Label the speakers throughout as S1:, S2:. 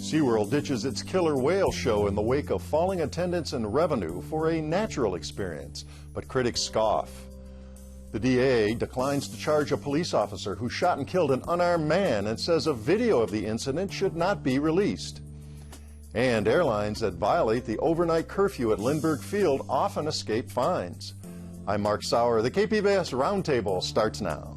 S1: SeaWorld ditches its killer whale show in the wake of falling attendance and revenue for a natural experience, but critics scoff. The DA declines to charge a police officer who shot and killed an unarmed man and says a video of the incident should not be released. And airlines that violate the overnight curfew at Lindbergh Field often escape fines. I'm Mark Sauer. The KPBS Roundtable starts now.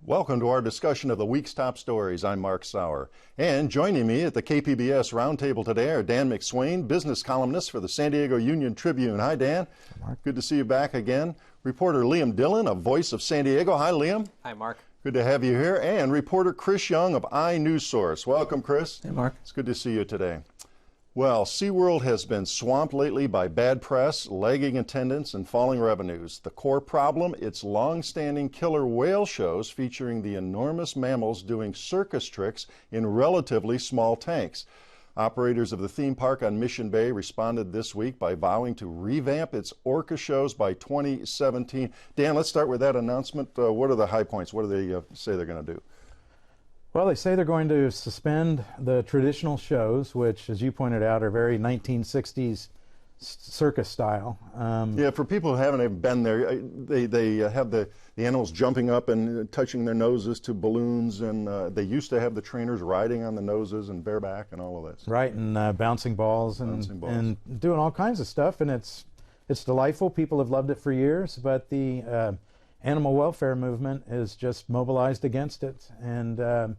S1: Welcome to our discussion of the week's top stories. I'm Mark Sauer. And joining me at the KPBS Roundtable today are Dan McSwain, business columnist for the San Diego Union Tribune. Hi, Dan.
S2: Hi, Mark. Good
S1: to see you back again. Reporter Liam Dillon of Voice of San Diego. Hi, Liam.
S3: Hi, Mark.
S1: Good to have you here. And reporter Chris Young of iNewsSource. Welcome, Chris.
S2: Hey, Mark.
S1: It's good to see you today. Well, SeaWorld has been swamped lately by bad press, lagging attendance, and falling revenues. The core problem, its long-standing killer whale shows featuring the enormous mammals doing circus tricks in relatively small tanks. Operators of the theme park on Mission Bay responded this week by vowing to revamp its orca shows by 2017. Dan, let's start with that announcement. What are the high points? What do they say they're going to do?
S2: Well, they say they're going to suspend the traditional shows, which, as you pointed out, are very 1960s circus style.
S1: Yeah, for people who haven't even been there, they have the animals jumping up and touching their noses to balloons, and they used to have the trainers riding on the noses and bareback and all of that.
S2: Right, and bouncing balls and doing all kinds of stuff, and it's delightful. People have loved it for years, but the animal welfare movement is just mobilized against it, and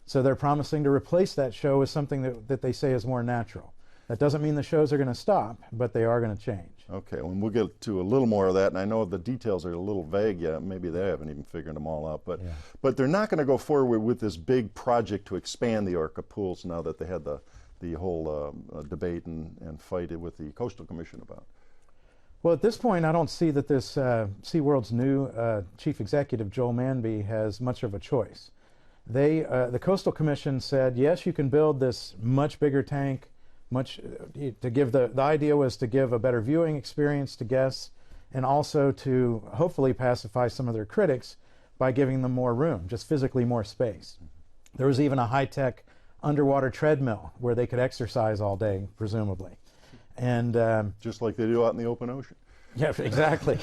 S2: so they're promising to replace that show with something that they say is more natural. That doesn't mean the shows are going to stop, but they are going to change.
S1: Okay, well, we'll get to a little more of that, and I know the details are a little vague yet. Maybe they haven't even figured them all out, but they're not going to go forward with this big project to expand the orca pools now that they had the whole debate and fight with the Coastal Commission about.
S2: Well, at this point, I don't see that this SeaWorld's new chief executive, Joel Manby, has much of a choice. The Coastal Commission said, yes, you can build this much bigger tank, to give the idea was to give a better viewing experience to guests, and also to hopefully pacify some of their critics by giving them more room, just physically more space. There was even a high-tech underwater treadmill where they could exercise all day, presumably. And
S1: just like they do out in the open ocean.
S2: Yeah, exactly.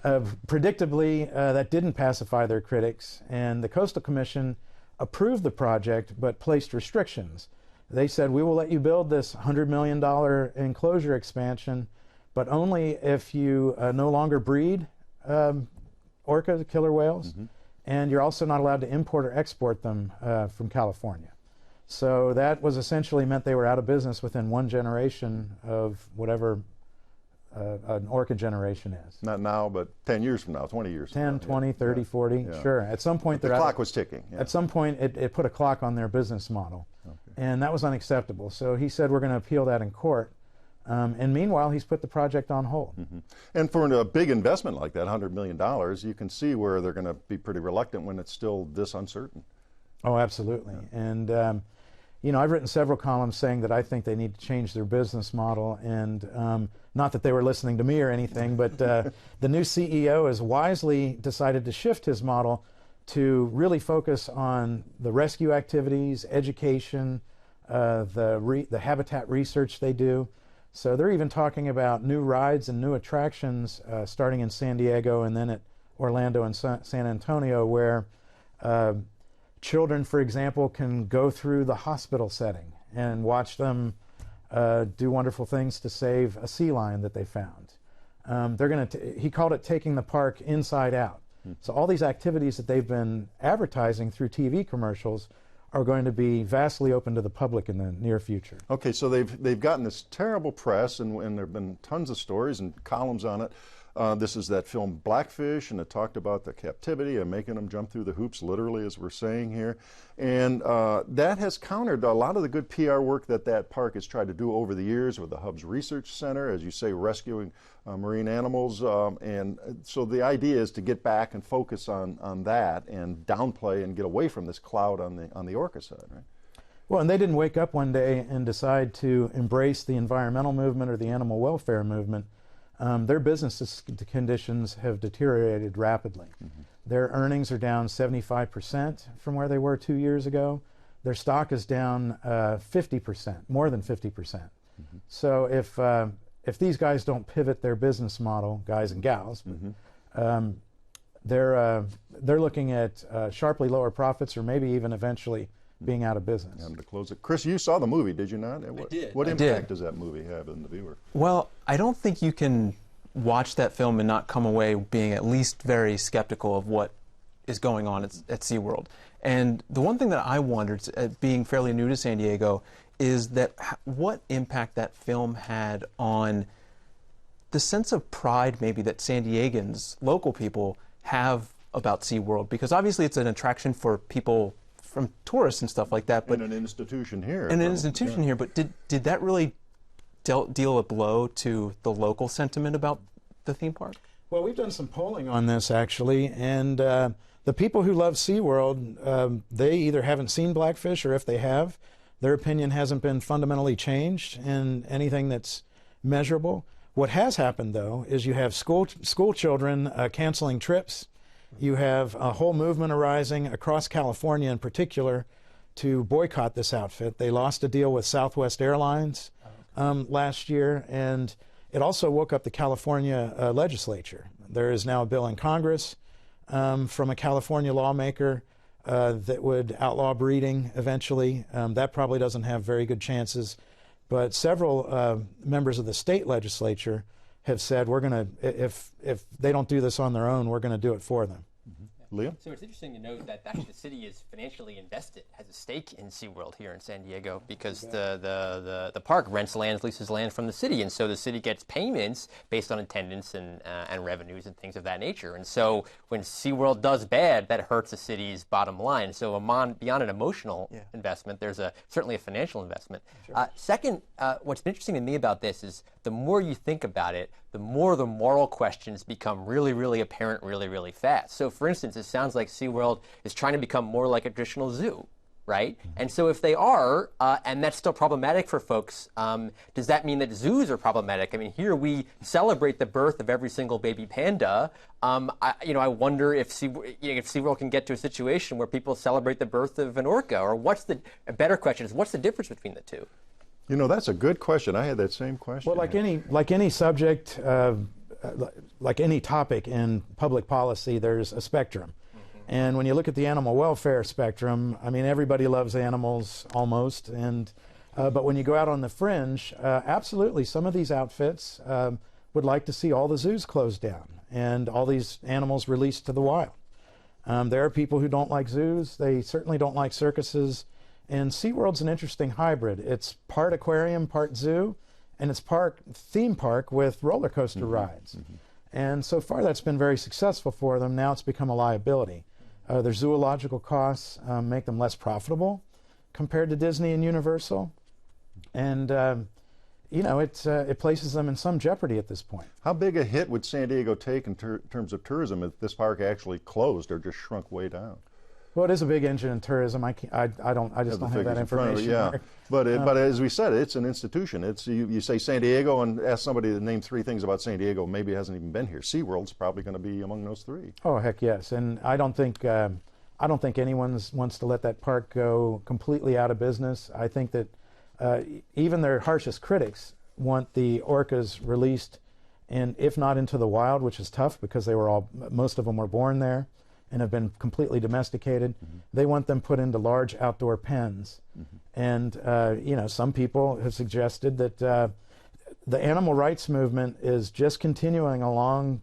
S2: Predictably, that didn't pacify their critics, and the Coastal Commission approved the project but placed restrictions. They said, we will let you build this $100 million enclosure expansion, but only if you no longer breed orca, killer whales, and you're also not allowed to import or export them from California. So that was essentially meant they were out of business within one generation of whatever an orca generation is.
S1: Not now, but 10 years from now, 20 years
S2: 10,
S1: from now.
S2: 20, 30, 40, sure. At some point,
S1: the clock was ticking.
S2: At some point, it put a clock on their business model, and that was unacceptable. So he said, we're going to appeal that in court. And meanwhile, he's put the project on hold.
S1: And for a big investment like that, $100 million, you can see where they're going to be pretty reluctant when it's still this uncertain.
S2: Oh, absolutely. And you know, I've written several columns saying that I think they need to change their business model, and not that they were listening to me or anything, but the new CEO has wisely decided to shift his model to really focus on the rescue activities, education, the habitat research they do. So they're even talking about new rides and new attractions starting in San Diego and then at Orlando and San Antonio, where children, for example, can go through the hospital setting and watch them do wonderful things to save a sea lion that they found. He called it taking the park inside out. So all these activities that they've been advertising through TV commercials are going to be vastly open to the public in the near future.
S1: Okay, so they've gotten this terrible press, and there have been tons of stories and columns on it. This is that film Blackfish, and it talked about the captivity and making them jump through the hoops, literally, as we're saying here. And that has countered a lot of the good PR work that park has tried to do over the years with the Hubs Research Center, as you say, rescuing marine animals. And so the idea is to get back and focus on that and downplay and get away from this cloud on the orca side, right?
S2: Well, and they didn't wake up one day and decide to embrace the environmental movement or the animal welfare movement. their business conditions have deteriorated rapidly. Their earnings are down 75% from where they were 2 years ago. Their stock is down 50%, more than 50%. So if these guys don't pivot their business model, guys and gals, they're looking at sharply lower profits, or maybe even eventually being out of business.
S1: To close it, Chris, you saw the movie, did you not?
S3: I did.
S1: What impact does that movie have on the viewer?
S3: Well, I don't think you can watch that film and not come away being at least very skeptical of what is going on at SeaWorld. And the one thing that I wondered, being fairly new to San Diego, is that what impact that film had on the sense of pride maybe that San Diegans, local people, have about SeaWorld. Because obviously it's an attraction for people, from tourists and stuff like that. But
S1: in an institution here.
S3: Here. But did that really deal a blow to the local sentiment about the theme park?
S2: Well, we've done some polling on this, actually, and the people who love SeaWorld, they either haven't seen Blackfish, or if they have, their opinion hasn't been fundamentally changed in anything that's measurable. What has happened, though, is you have school children canceling trips. You have a whole movement arising across California in particular to boycott this outfit. They lost a deal with Southwest Airlines last year, and it also woke up the California legislature. There is now a bill in Congress from a California lawmaker that would outlaw breeding eventually. That probably doesn't have very good chances. But several members of the state legislature have said, we're going to, if they don't do this on their own, we're going to do it for them.
S1: Liam?
S4: So it's interesting to note that actually the city is financially invested, has a stake in SeaWorld here in San Diego, because the park rents land, leases land from the city, and so the city gets payments based on attendance and revenues and things of that nature. And so when SeaWorld does bad, that hurts the city's bottom line. So beyond an emotional investment, there's certainly a financial investment. Sure. Second, what's been interesting to me about this is the more you think about it, the more the moral questions become really, really apparent really, really fast. So for instance, it sounds like SeaWorld is trying to become more like a traditional zoo, right? And so if they are, and that's still problematic for folks, does that mean that zoos are problematic? I mean, here we celebrate the birth of every single baby panda. I wonder if SeaWorld can get to a situation where people celebrate the birth of an orca, or a better question is, what's the difference between the two?
S1: You know, that's a good question. I had that same question.
S2: Well, like any subject, like any topic in public policy, there's a spectrum. And when you look at the animal welfare spectrum, I mean, everybody loves animals almost. And but when you go out on the fringe, absolutely, some of these outfits would like to see all the zoos closed down and all these animals released to the wild. There are people who don't like zoos. They certainly don't like circuses. And SeaWorld's an interesting hybrid. It's part aquarium, part zoo, and it's part theme park with roller coaster rides. And so far that's been very successful for them. Now it's become a liability. Their zoological costs make them less profitable compared to Disney and Universal. And, it places them in some jeopardy at this point.
S1: How big a hit would San Diego take in terms of tourism if this park actually closed or just shrunk way down?
S2: Well, it is a big engine in tourism. I just don't have that information.
S1: Yeah, but as we said, it's an institution. It's you say San Diego and ask somebody to name 3 things about San Diego, maybe hasn't even been here. SeaWorld's probably going to be among those 3.
S2: Oh, heck yes. And I don't think anyone wants to let that park go completely out of business. I think that even their harshest critics want the orcas released, and if not into the wild, which is tough because most of them were born there and have been completely domesticated. They want them put into large outdoor pens. And, some people have suggested that the animal rights movement is just continuing along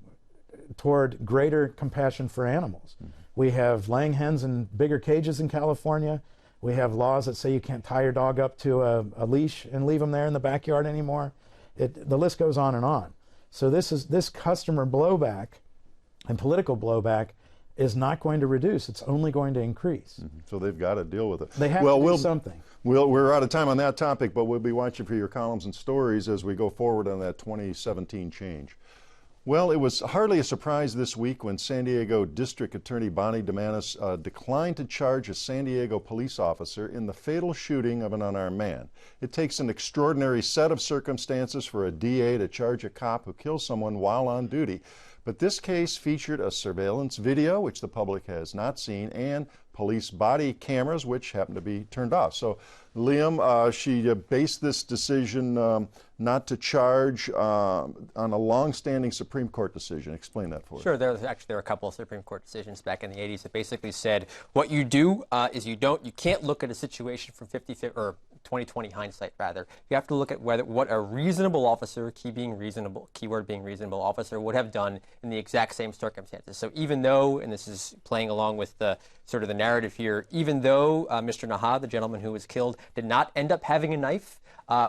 S2: toward greater compassion for animals. We have laying hens in bigger cages in California. We have laws that say you can't tie your dog up to a leash and leave them there in the backyard anymore. The list goes on and on. So this customer blowback and political blowback is not going to reduce. It's only going to increase.
S1: So they've got to deal with it.
S2: They have to do something.
S1: We're out of time on that topic, but we'll be watching for your columns and stories as we go forward on that 2017 change. Well, it was hardly a surprise this week when San Diego District Attorney Bonnie Dumanis declined to charge a San Diego police officer in the fatal shooting of an unarmed man. It takes an extraordinary set of circumstances for a DA to charge a cop who kills someone while on duty. But this case featured a surveillance video, which the public has not seen, and police body cameras, which happened to be turned off. So, Liam, she based this decision not to charge on a long-standing Supreme Court decision. Explain that for us.
S4: Sure. There were a couple of Supreme Court decisions back in the 80s that basically said what you do is you can't look at a situation from 2020 hindsight, rather. You have to look at what a reasonable officer, keyword being reasonable officer, would have done in the exact same circumstances. So even though, and this is playing along with the sort of the narrative here, even though Mr. Nahad, the gentleman who was killed, did not end up having a knife,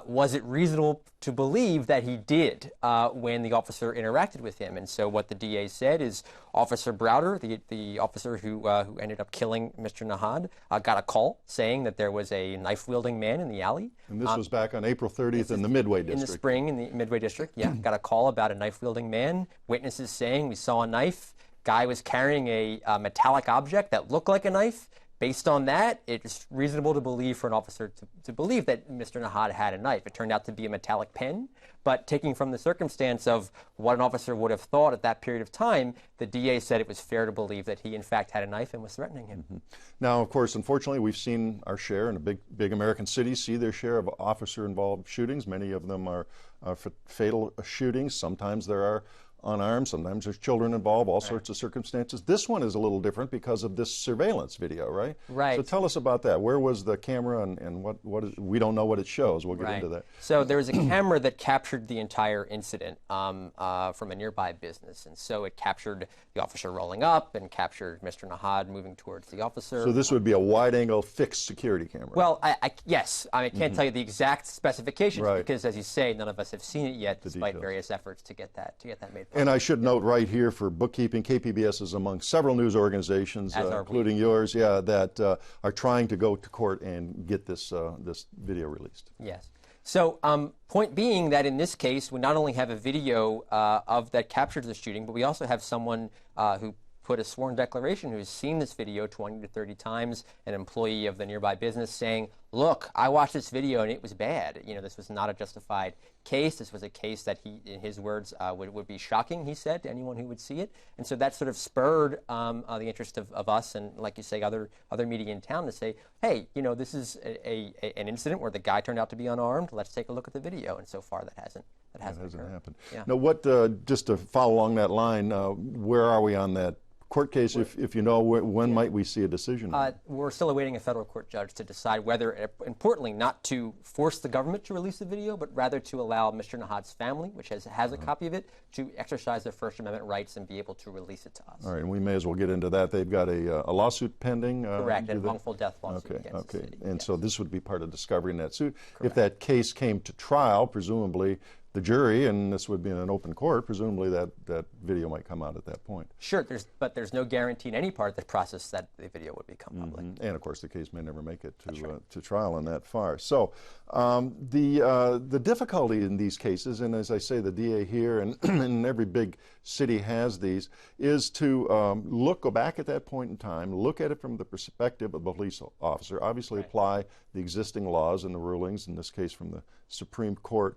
S4: was it reasonable to believe that he did when the officer interacted with him? And so what the DA said is Officer Browder, the officer who ended up killing Mr. Nahad, got a call saying that there was a knife-wielding man in the alley.
S1: And this was back on April 30th in the Midway District.
S4: In the spring in the Midway District, yeah. Got a call about a knife-wielding man. Witnesses saying we saw a knife. Guy was carrying a metallic object that looked like a knife. Based on that, it's reasonable to believe for an officer to believe that Mr. Nahad had a knife. It turned out to be a metallic pen, but taking from the circumstance of what an officer would have thought at that period of time, the DA said it was fair to believe that he in fact had a knife and was threatening him.
S1: Mm-hmm. Now, of course, unfortunately, we've seen our share in big American cities see their share of officer-involved shootings. Many of them are fatal shootings. Sometimes there are unarmed, sometimes there's children involved, all sorts of circumstances. This one is a little different because of this surveillance video, right?
S4: Right.
S1: So tell us about that. Where was the camera and what is, we don't know what it shows. We'll get into that.
S4: So there was a camera that captured the entire incident from a nearby business. And so it captured the officer rolling up and captured Mr. Nahad moving towards the officer.
S1: So this would be a wide-angle fixed security camera.
S4: Well, yes. I can't tell you the exact specifications because, as you say, none of us have seen it yet, despite various efforts to get that made public.
S1: And I should note right here for bookkeeping, KPBS is among several news organizations, including yours, that are trying to go to court and get this video released.
S4: Yes. So point being that in this case, we not only have a video of that captures the shooting, but we also have someone who put a sworn declaration who's seen this video 20 to 30 times, an employee of the nearby business saying, look, I watched this video and it was bad. You know, this was not a justified case. This was a case that he, in his words, would be shocking, he said, to anyone who would see it. And so that sort of spurred the interest of us and, like you say, other media in town to say, hey, you know, this is an incident where the guy turned out to be unarmed. Let's take a look at the video. And so far that hasn't
S1: happened.
S4: Yeah.
S1: Now, just to follow along that line, where are we on that court case, if you know, when might we see a decision?
S4: We're still awaiting a federal court judge to decide whether, importantly, not to force the government to release the video, but rather to allow Mr. Nahad's family, which has a copy of it, to exercise their First Amendment rights and be able to release it to us.
S1: All right, and we may as well get into that. They've got a lawsuit pending.
S4: Correct, a wrongful death lawsuit against the city.
S1: And so this would be part of discovery in that suit.
S4: Correct.
S1: If that case came to trial, presumably the jury, and this would be in an open court, presumably that video might come out at that point.
S4: Sure, but there's no guarantee in any part of the process that the video would become public.
S1: And of course, the case may never make it to trial on that far. So the difficulty in these cases, and as I say, the DA here and every big city has these, is to go back at that point in time, look at it from the perspective of the police officer, obviously apply the existing laws and the rulings, in this case from the Supreme Court.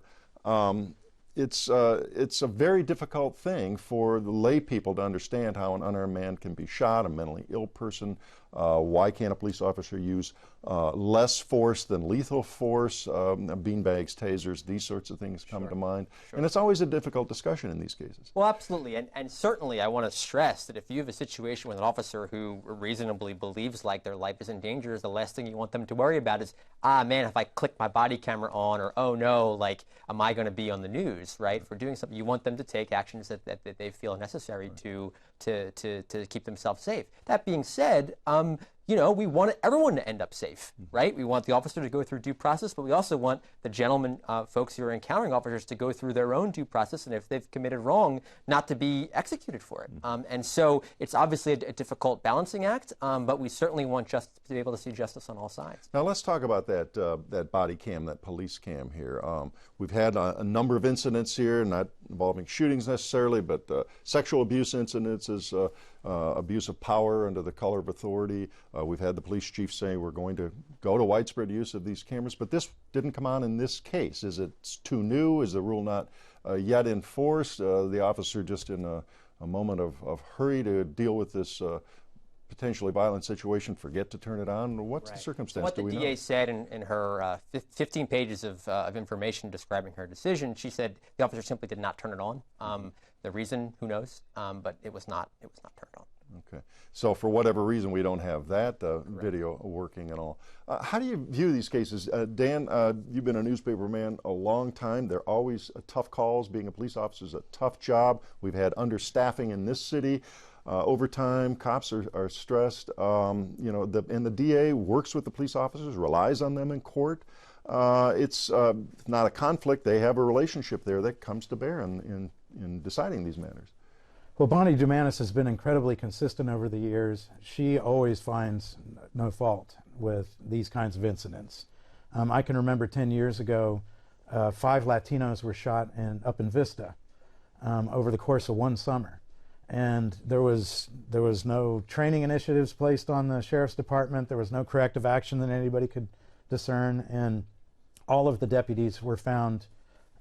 S1: It's a very difficult thing for the lay people to understand how an unarmed man can be shot, a mentally ill person. Why can't a police officer use less force than lethal force? Beanbags, tasers, these sorts of things come to mind. Sure. And it's always a difficult discussion in these cases.
S4: Well, absolutely. And certainly I want to stress that if you have a situation with an officer who reasonably believes like their life is in danger, the last thing you want them to worry about is, man, if I click my body camera on, or, oh no, like, am I going to be on the news, right, for doing something? You want them to take actions that they feel necessary to keep themselves safe. That being said, you know, we want everyone to end up safe, right? We want the officer to go through due process, but we also want the gentlemen, folks who are encountering officers to go through their own due process, and if they've committed wrong, not to be executed for it. And so it's obviously a difficult balancing act, but we certainly want to be able to see justice on all sides.
S1: Now let's talk about that body cam, that police cam here. We've had a number of incidents here, not involving shootings necessarily, but sexual abuse incidences, abuse of power under the color of authority. We've had the police chief saying we're going to go to widespread use of these cameras, but this didn't come on in this case. Is it too new? Is the rule not yet enforced? The officer just in a moment of hurry to deal with this potentially violent situation, forget to turn it on? What's the circumstance?
S4: So what the DA said in her 15 pages of information describing her decision, she said the officer simply did not turn it on. The reason, who knows? But it was not turned on.
S1: Okay. So for whatever reason, we don't have that video working at all. How do you view these cases? Dan, you've been a newspaper man a long time. They're always tough calls. Being a police officer is a tough job. We've had understaffing in this city. Overtime, cops are stressed. You know, and the DA works with the police officers, relies on them in court. It's not a conflict. They have a relationship there that comes to bear in deciding these matters.
S2: Well, Bonnie Dumanis has been incredibly consistent over the years. She always finds no fault with these kinds of incidents. I can remember 10 years ago, 5 Latinos were shot up in Vista over the course of one summer. And there was no training initiatives placed on the sheriff's department. There was no corrective action that anybody could discern. And all of the deputies were found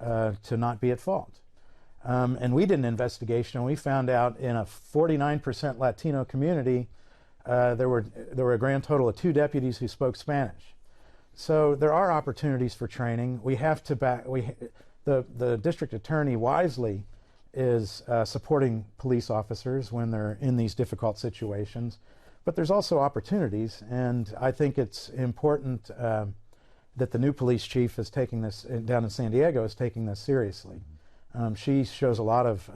S2: to not be at fault. And we did an investigation, and we found out in a 49% Latino community, there were a grand total of 2 deputies who spoke Spanish. So there are opportunities for training. We have to the district attorney wisely is supporting police officers when they're in these difficult situations. But there's also opportunities, and I think it's important that the new police chief is taking this, down in San Diego, is taking this seriously. She shows a lot of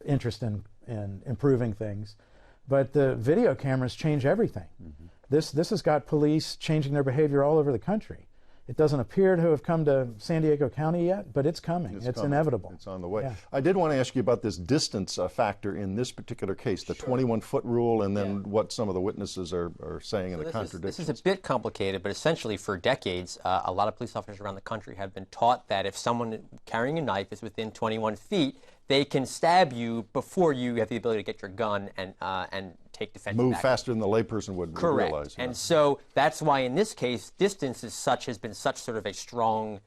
S2: interest in improving things, but the video cameras change everything. This has got police changing their behavior all over the country. It doesn't appear to have come to San Diego County yet, but it's coming. It's inevitable.
S1: It's on the way.
S2: Yeah.
S1: I did want to ask you about this distance factor in this particular case, the 21-foot rule, and then what some of the witnesses are saying in the contradictions.
S4: This is a bit complicated, but essentially for decades, a lot of police officers around the country have been taught that if someone carrying a knife is within 21 feet, they can stab you before you have the ability to get your gun and take defensive action.
S1: Move faster than the layperson would realize.
S4: And so that's why in this case, distance has been such sort of a strong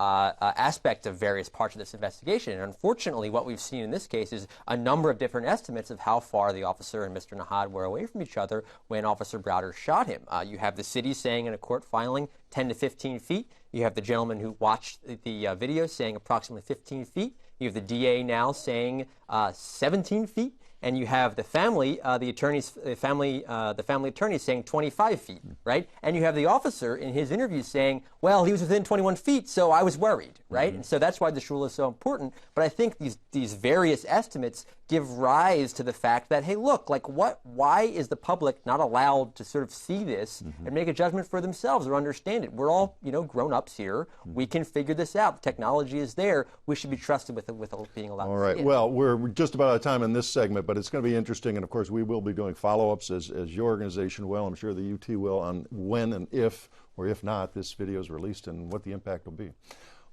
S4: aspect of various parts of this investigation. And unfortunately, what we've seen in this case is a number of different estimates of how far the officer and Mr. Nahad were away from each other when Officer Browder shot him. You have the city saying in a court filing 10 to 15 feet. You have the gentleman who watched the video saying approximately 15 feet. You have the DA now saying 17 feet. And you have the family, the family attorney saying 25 feet, right? And you have the officer in his interview saying, well, he was within 21 feet, so I was worried, right? And so that's why this rule is so important. But I think these various estimates give rise to the fact that, hey, look, like why is the public not allowed to sort of see this and make a judgment for themselves or understand it? We're all, grown-ups here. We can figure this out. The technology is there. We should be trusted with being allowed
S1: all
S4: to
S1: right.
S4: see it.
S1: Well, we're just about out of time in this segment, but it's going to be interesting, and of course we will be doing follow-ups as your organization will. I'm sure the UT will on when and if, or if not, this video is released and what the impact will be.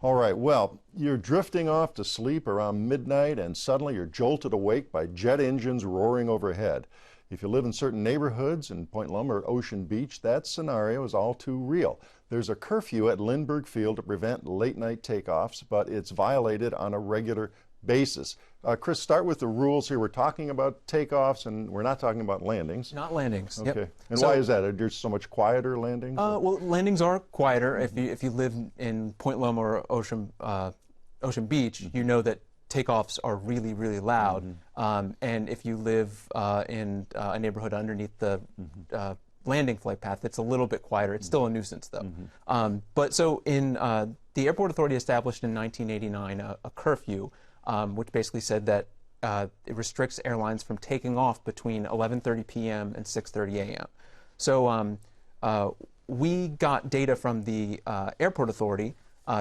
S1: All right, well, you're drifting off to sleep around midnight and suddenly you're jolted awake by jet engines roaring overhead. If you live in certain neighborhoods in Point Loma or Ocean Beach, that scenario is all too real. There's a curfew at Lindbergh Field to prevent late-night takeoffs, but it's violated on a regular basis. Chris, start with the rules here. We're talking about takeoffs, and we're not talking about landings.
S3: Not landings.
S1: Okay.
S3: Yep.
S1: And why is that? Are there so much quieter landings?
S3: Well, landings are quieter. If you live in Point Loma or Ocean Beach, you know that takeoffs are really, really loud. And if you live in a neighborhood underneath the landing flight path, it's a little bit quieter. It's still a nuisance, though. But so in the Airport Authority established in 1989 a curfew, which basically said that it restricts airlines from taking off between 11:30 p.m. and 6:30 a.m. So we got data from the airport authority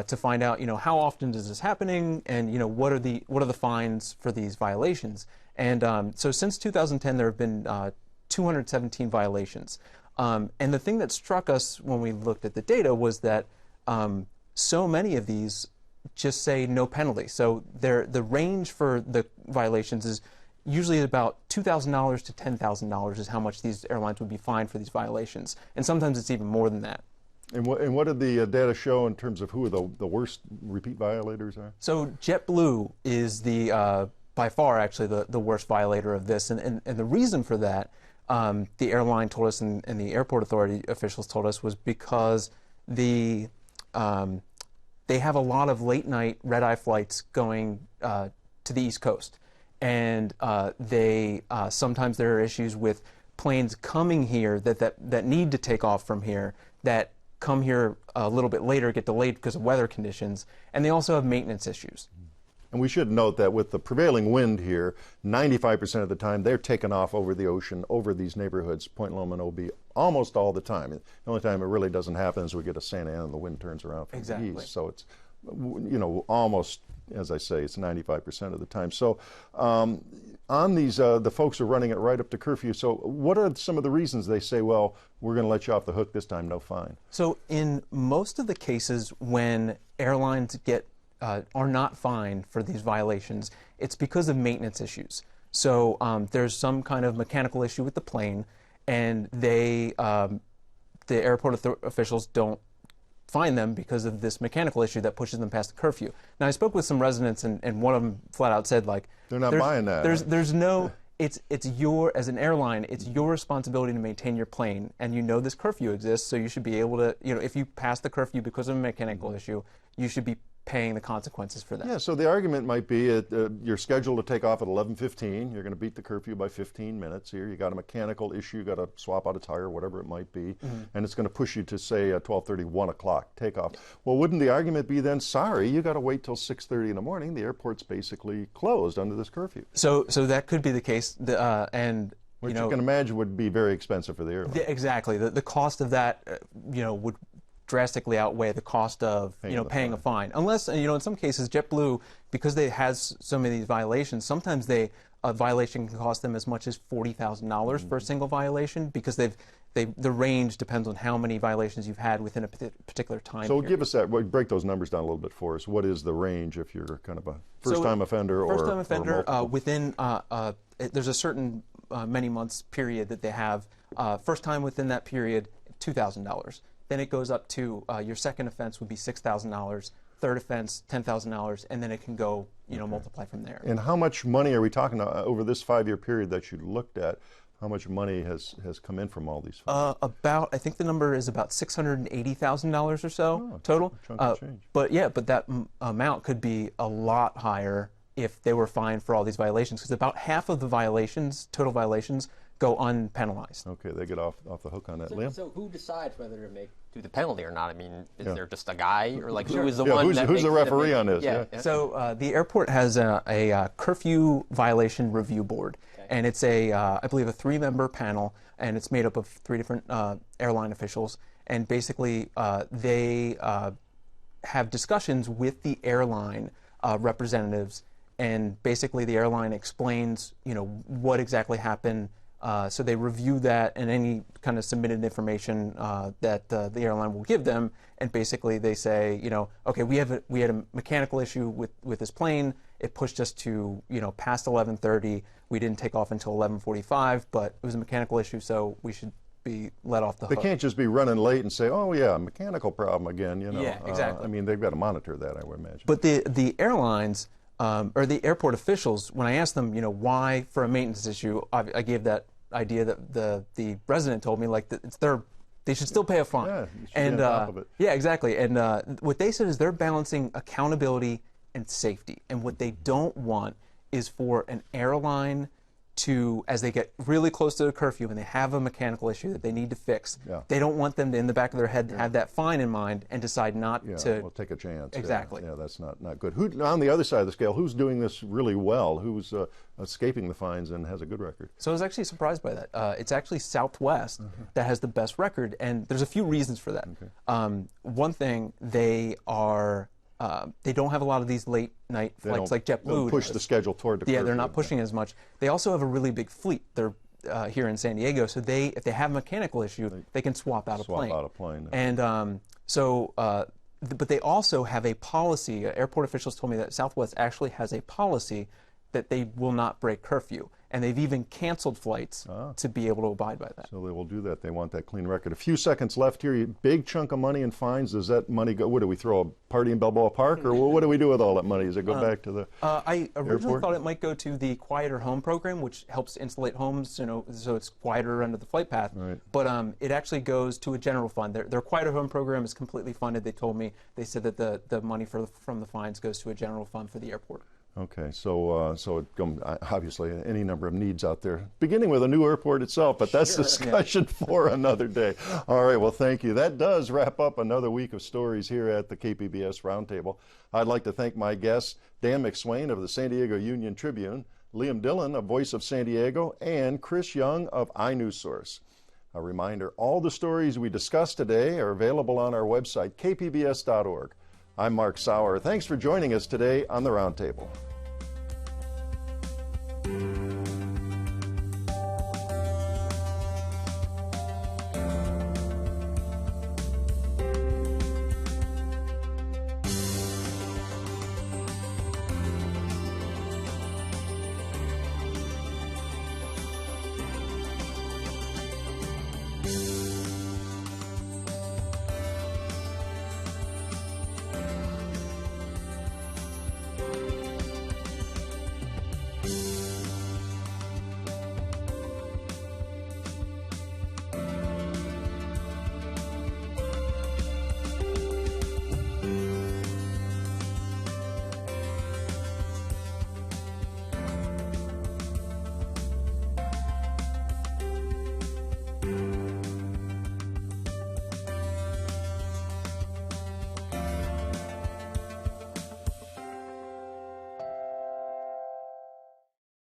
S3: to find out, how often is this happening, and what are the fines for these violations. And so since 2010, there have been 217 violations. And the thing that struck us when we looked at the data was that so many of these just say no penalty. So the range for the violations is usually about $2,000 to $10,000 is how much these airlines would be fined for these violations. And sometimes it's even more than that.
S1: And what did the data show in terms of who the worst repeat violators are?
S3: So JetBlue is by far actually the worst violator of this. And the reason for that, the airline told us and the airport authority officials told us, was because they have a lot of late night red-eye flights going to the East Coast. And sometimes there are issues with planes coming here that need to take off from here, that come here a little bit later, get delayed because of weather conditions, and they also have maintenance issues.
S1: And we should note that with the prevailing wind here, 95% of the time they're taken off over the ocean, over these neighborhoods, Point Loma and OB, almost all the time. The only time it really doesn't happen is we get a Santa Ana and the wind turns around from the east. So it's, almost, as I say, it's 95% of the time. So on these, the folks are running it right up to curfew. So what are some of the reasons they say, well, we're going to let you off the hook this time, no fine?
S3: So in most of the cases when airlines are not fined for these violations, it's because of maintenance issues. So there's some kind of mechanical issue with the plane, and the airport officials don't fine them because of this mechanical issue that pushes them past the curfew. Now, I spoke with some residents, and one of them flat out said, like,
S1: they're not buying that.
S3: There's no, it's your, as an airline, it's your responsibility to maintain your plane, and this curfew exists, so you should be able to, if you pass the curfew because of a mechanical issue, you should be paying the consequences for that.
S1: Yeah, so the argument might be you're scheduled to take off at 11:15. You're going to beat the curfew by 15 minutes here. You got a mechanical issue. You got to swap out a tire, whatever it might be, and it's going to push you to, say, 12:30, 1 o'clock takeoff. Well, wouldn't the argument be then, sorry, you got to wait till 6:30 in the morning. The airport's basically closed under this curfew.
S3: So that could be the case, and
S1: which you can imagine would be very expensive for the airline.
S3: Exactly. The cost of that, would drastically outweigh the cost of paying a fine. Unless, in some cases, JetBlue, because they has so many of these violations, sometimes a violation can cost them as much as $40,000 for a single violation, because the range depends on how many violations you've had within a particular time period.
S1: Give us that. Break those numbers down a little bit for us. What is the range if you're kind of a first-time offender or
S3: first-time offender?
S1: Or
S3: within there's a certain many months period that they have. First time within that period, $2,000. Then it goes up to your second offense would be $6,000, third offense $10,000, and then it can go multiply from there. And
S1: how much money are we talking about over this 5-year period that you looked at? How much money has come in from all these fines?
S3: I think the number is about $680,000 or so total.
S1: Chunk of change.
S3: But that amount could be a lot higher if they were fined for all these violations, because about half of the total violations, go unpenalized.
S1: Okay, they get off the hook on that. Liam?
S4: So who decides whether to do the penalty or not? I mean, is there just a guy, or who is the one
S1: who's the referee on this?
S4: Yeah.
S3: So the airport has a curfew violation review board, and it's I believe a 3-member panel, and it's made up of 3 different airline officials, and basically they have discussions with the airline representatives, and basically the airline explains what exactly happened. So they review that and any kind of submitted information that the airline will give them, and basically they say, okay, we had a mechanical issue with this plane. It pushed us to past 11:30. We didn't take off until 11:45, but it was a mechanical issue, so we should be let off the hook.
S1: They can't just be running late and say, oh yeah, mechanical problem again.
S3: Yeah, exactly.
S1: I mean, they've got to monitor that, I would imagine.
S3: But the airlines or the airport officials, when I asked them, why for a maintenance issue, I gave that idea that the resident told me, like, they should still pay a fine.
S1: Yeah, you should be on top of it.
S3: Yeah, exactly. And what they said is they're balancing accountability and safety. And what they don't want is for an airline to, as they get really close to the curfew and they have a mechanical issue that they need to fix, they don't want them to, in the back of their head, have that fine in mind and decide not to.
S1: Well, take a chance.
S3: Exactly.
S1: Yeah, that's not good. Who, on the other side of the scale, who's doing this really well? Who's escaping the fines and has a good record?
S3: So I was actually surprised by that. It's actually Southwest that has the best record, and there's a few reasons for that.
S1: Okay.
S3: One thing, they don't have a lot of these late night flights like JetBlue.
S1: Don't push the schedule toward the curfew.
S3: Yeah, they're not pushing as much. They also have a really big fleet. They're here in San Diego, so if they have a mechanical issue, they can swap out a plane.
S1: Swap out a plane.
S3: And but they also have a policy. Airport officials told me that Southwest actually has a policy that they will not break curfew. And they've even canceled flights to be able to abide by that.
S1: So they will do that. They want that clean record. A few seconds left here. Big chunk of money in fines. Does that money go? What do we throw a party in Balboa Park, or what do we do with all that money? Does it go back to the
S3: I originally
S1: airport?
S3: thought it might go to the Quieter Home program, which helps insulate homes, so it's quieter under the flight path.
S1: Right.
S3: But it actually goes to a general fund. Their Quieter Home program is completely funded. They told me. They said that the money from the fines goes to a general fund for the airport.
S1: Okay, so obviously any number of needs out there, beginning with a new airport itself, but that's discussion for another day. All right, well, thank you. That does wrap up another week of stories here at the KPBS Roundtable. I'd like to thank my guests, Dan McSwain of the San Diego Union Tribune, Liam Dillon of Voice of San Diego, and Chris Young of iNewsSource. A reminder, all the stories we discussed today are available on our website, kpbs.org. I'm Mark Sauer. Thanks for joining us today on the Roundtable.